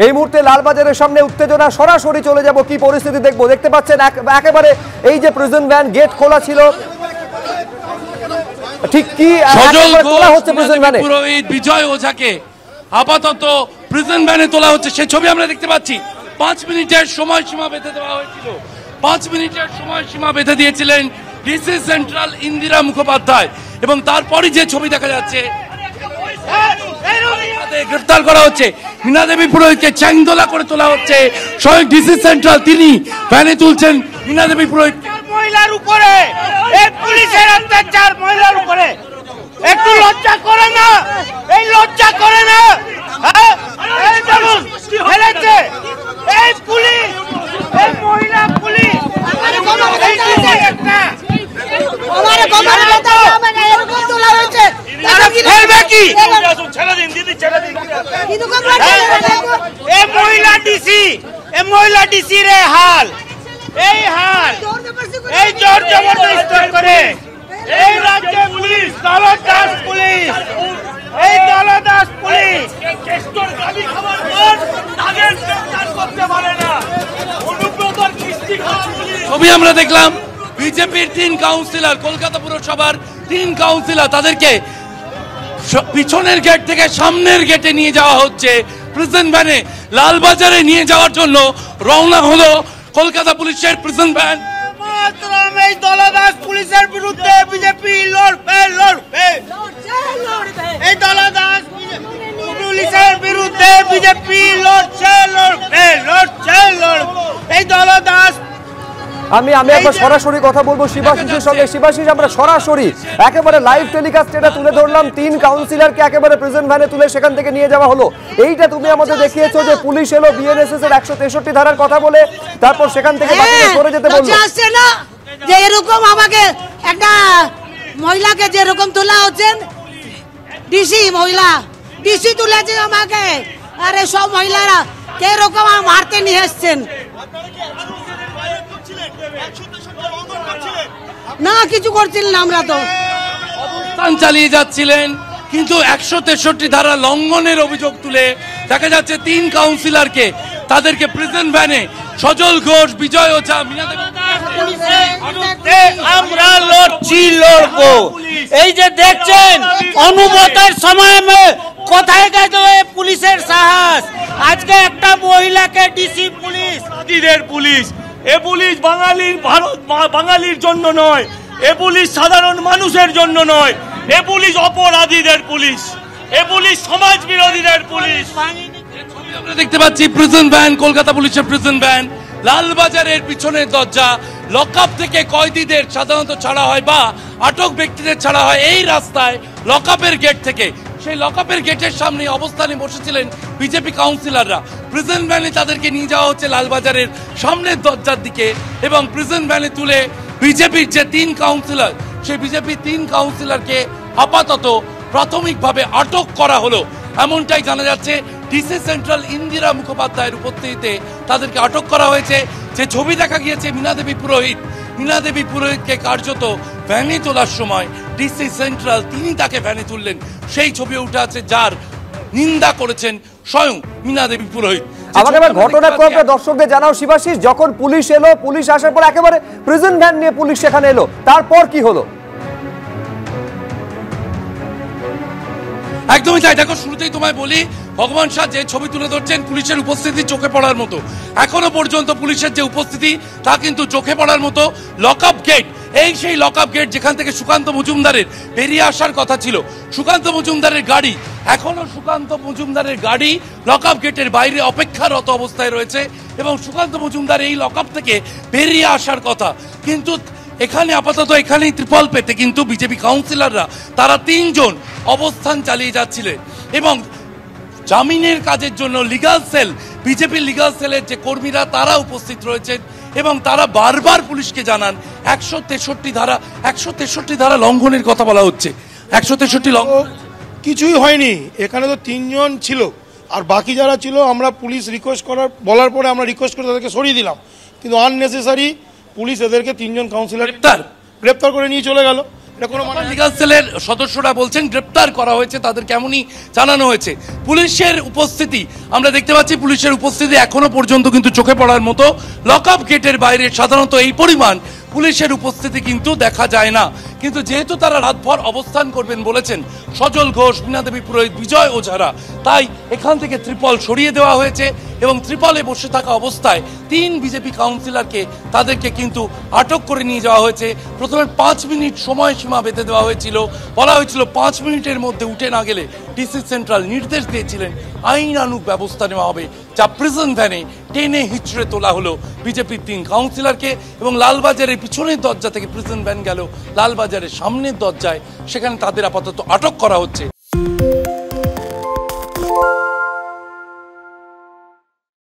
এই মুহূর্তে লালবাজারের সামনে উত্তেজনা, সরাসরি চলে যাব, কি পরিস্থিতি দেখবো। দেখতে পাচ্ছেন একেবারে এই যে প্রিজন ভ্যান গেট খোলা ছিল, ঠিক কি তোলা হচ্ছে প্রিজন ভ্যানে। পুরোহিত বিজয় ওঝাকে আপাতত প্রিজন ভ্যানে তোলা হচ্ছে, সেই ছবি আমরা দেখতে পাচ্ছি। 5 মিনিটের সময়সীমা বেঁধে দেওয়া হয়েছিল, 5 মিনিটের সময়সীমা বেঁধে দিয়েছিলেন ডিসি সেন্ট্রাল ইন্দিরা মুখোপাধ্যায়, এবং তারপরই যে ছবি দেখা যাচ্ছে গ্রেফতার করা হচ্ছে। মীনা দেবী পুরোহিতকে চ্যাংদোলা করে তোলা হচ্ছে, স্বয়ং ডিসি সেন্ট্রাল তিনি ভ্যানে তুলছেন মীনা দেবী পুরোহিত। মহিলার উপরে এই পুলিশের অত্যাচার, মহিলার উপরে একটু লজ্জা করে না, এই লজ্জা করে না। এই দেখুন ফেলেছে এই পুলিশ, এই মহিলা পুলিশ, মহিলা ডিসি রে হাল, এই হাল, এই জোর জবরদস্তি করে এই রাজ্যে পুলিশ, দলদাস পুলিশ, এই দলদাস পুলিশ ছবি আমরা দেখলাম। বিজেপির 3 কাউন্সিলর, কলকাতা পুরসভার 3 কাউন্সিলর, তাদেরকে পিছনের গেট থেকে সামনের গেটে নিয়ে যাওয়া হচ্ছে প্রিজন ভ্যানে। লালবাজারে নিয়ে যাওয়ার জন্য রওনা হলো কলকাতা পুলিশের প্রিজন ভ্যান। এই দলদাস পুলিশের বিরুদ্ধে বিজেপি লড়বে, লড়বে। এই দলদাস পুলিশের বিরুদ্ধে বিজেপি লড়ছে, লড়বে, লড়ছে, লড়বে। এই দলদাস আমি একবার সরাসরি কথা বলবো শিবাশিসের সঙ্গে। শিবাশিস, আমরা সরাসরি একেবারে লাইভ টেলিকাস্ট এটা তুলে ধরলাম, 3 কাউন্সিলরকে একেবারে প্রিজন ভ্যানে তুলে সেখান থেকে নিয়ে যাওয়া হলো। এইটা তুমি আমাদের দেখিয়েছো যে পুলিশ এলো বিএনএসএস এর 163 ধারার কথা বলে, তারপর সেখান থেকে বাকিদের সরে যেতে বললো। আসছে না যে এরকম আমাকে একটা মহিলাকে যেরকম তোলা হচ্ছে, ডিসি মহিলা ডিসি তুলেছে আমাকে, আরে সব মহিলারা কিরকম মারতে নিয়ে এসছেন। না কিছু করছিলেন না, আমরা তো অবস্থান চালিয়ে যাচ্ছিলেন, কিন্তু 163 ধারা লঙ্ঘনের অভিযোগ তুলে দেখা যাচ্ছে 3 কাউন্সিলরকে, তাদেরকে প্রিজন ভ্যানে সজল ঘোষ, বিজয় ওঝা, মীনা দেবী, আমরা লড়ছি, লড়বো। এই যে দেখছেন অনুমতের সময় কোথায় গেছে পুলিশের সাহস। আজকে একটা মহিলাকে ডিসি পুলিশ, আদিদের পুলিশ, এ পুলিশ বাঙালির, ভারত বাঙালির জন্য নয়, এ পুলিশ সাধারণ মানুষের জন্য নয়, এ পুলিশ অপরাধীদের পুলিশ, এ পুলিশ সমাজ বিরোধীদের পুলিশ। আমরা দেখতে পাচ্ছি প্রিজন ভ্যান, কলকাতা পুলিশের প্রিজন ভ্যান, লালবাজারের পিছনের দরজা। লকআপ থেকে কয়েদিদের সাধারণত ছাড়া হয় বা আটক ব্যক্তিদের ছাড়া হয় এই রাস্তায় লকআপের গেট থেকে। সেই লকআপের গেটের সামনে অবস্থানে বসেছিলেন বিজেপি কাউন্সিলররা। প্রিজন ভ্যানে তাদেরকে নিয়ে যাওয়া হচ্ছে লালবাজারের সামনের দরজার দিকে, এবং প্রিজন ভ্যানে তুলে বিজেপির যে 3 কাউন্সিলর, সেই বিজেপির 3 কাউন্সিলরকে আপাতত প্রাথমিকভাবে আটক করা হলো, এমনটাই জানা যাচ্ছে। ডিসি সেন্ট্রাল ইন্দিরা মুখোপাধ্যায়ের উপস্থিতিতে তাদেরকে আটক করা হয়েছে। যে ছবি দেখা গিয়েছে মীনা দেবী পুরোহিত, মীনা দেবী পুরোহিতকে কার্যত ভ্যানে তোলার সময় ডিসি সেন্ট্রাল তিনি তাকে ভ্যানে তুললেন, সেই ছবি উঠে আছে, যার নিন্দা করেছেন স্বয়ং মীনা দেবী পুরোহিত। আমাকে এবার ঘটনাক্রমটা দর্শকদের জানাও শিবাশিস। যখন পুলিশ এলো, পুলিশ আসার পর একেবারে প্রিজন ভ্যান নিয়ে পুলিশ সেখানে এলো, তারপর কি হলো? একদমই তাই। দেখো, শুরুতেই তোমায় বলি, ভগবান শাহ যে ছবি তুলে ধরছেন পুলিশের উপস্থিতি চোখে পড়ার মতো। এখনো পর্যন্ত পুলিশের যে উপস্থিতি তা কিন্তু চোখে পড়ার মতো। লকআপ গেট, এই সেই লকআপ গেট যেখান থেকে সুকান্ত মজুমদারের বেরিয়ে আসার কথা ছিল। সুকান্ত মজুমদারের গাড়ি, এখনো সুকান্ত মজুমদারের গাড়ি লকআপ গেটের বাইরে অপেক্ষারত অবস্থায় রয়েছে, এবং সুকান্ত মজুমদার এই লকআপ থেকে বেরিয়ে আসার কথা। কিন্তু এখানে আপাতত এখানেই ত্রিপল পেতে কিন্তু বিজেপি কাউন্সিলররা তারা 3 জন অবস্থান চালিয়ে যাচ্ছিলেন, এবং জামিনের কাজের জন্য লিগাল সেল, বিজেপির লিগাল সেলের যে কর্মীরা তারা উপস্থিত রয়েছেন, এবং তারা বারবার পুলিশকে জানান 163 ধারা লঙ্ঘনের কথা বলা হচ্ছে। 163 লঙ্ঘন কিছুই হয়নি, এখানে তো 3 জন ছিল, আর বাকি যারা ছিল আমরা পুলিশ রিকোয়েস্ট বলার পরে আমরা রিকোয়েস্ট করে তাদেরকে সরিয়ে দিলাম, কিন্তু আননেসেসারি পুলিশ এদেরকে 3 জন কাউন্সিলর গ্রেপ্তার করে নিয়ে চলে গেল। এটা কোনো মানে লিগ্যাল সেলের সদস্যরা বলছেন গ্রেপ্তার করা হয়েছে, তাদের কেমনই জানানো হয়েছে। পুলিশের উপস্থিতি আমরা দেখতে পাচ্ছি, পুলিশের উপস্থিতি এখনো পর্যন্ত কিন্তু চোখে পড়ার মতো। লক আপ গেটের বাইরে সাধারণত এই পরিমাণ পুলিশের উপস্থিতি কিন্তু দেখা যায় না, কিন্তু যেহেতু তারা রাতভর অবস্থান করবেন বলেছেন সজল ঘোষ, মীনা দেবী পুরোহিত, বিজয় ওঝারা, তাই এখান থেকে ত্রিপল সরিয়ে দেওয়া হয়েছে এবং ত্রিপলে বসে থাকা অবস্থায় 3 বিজেপি কাউন্সিলরকে তাদেরকে কিন্তু আটক করে নিয়ে যাওয়া হয়েছে। প্রথমে 5 মিনিট সময়সীমা বেঁধে দেওয়া হয়েছিল, বলা হয়েছিল 5 মিনিটের মধ্যে উঠে না গেলে ডিসি সেন্ট্রাল নির্দেশ দিয়েছিলেন আইনানুগ ব্যবস্থা নেওয়া হবে, যা প্রিজন ভ্যানে টেনে হিচড়ে তোলা হলো বিজেপির 3 কাউন্সিলরকে এবং লালবাজারের পিছনের দরজা থেকে প্রিজন ভ্যান গেল লালবাজারের সামনের দরজায়, সেখানে তাদের আপাতত আটক করা হচ্ছে।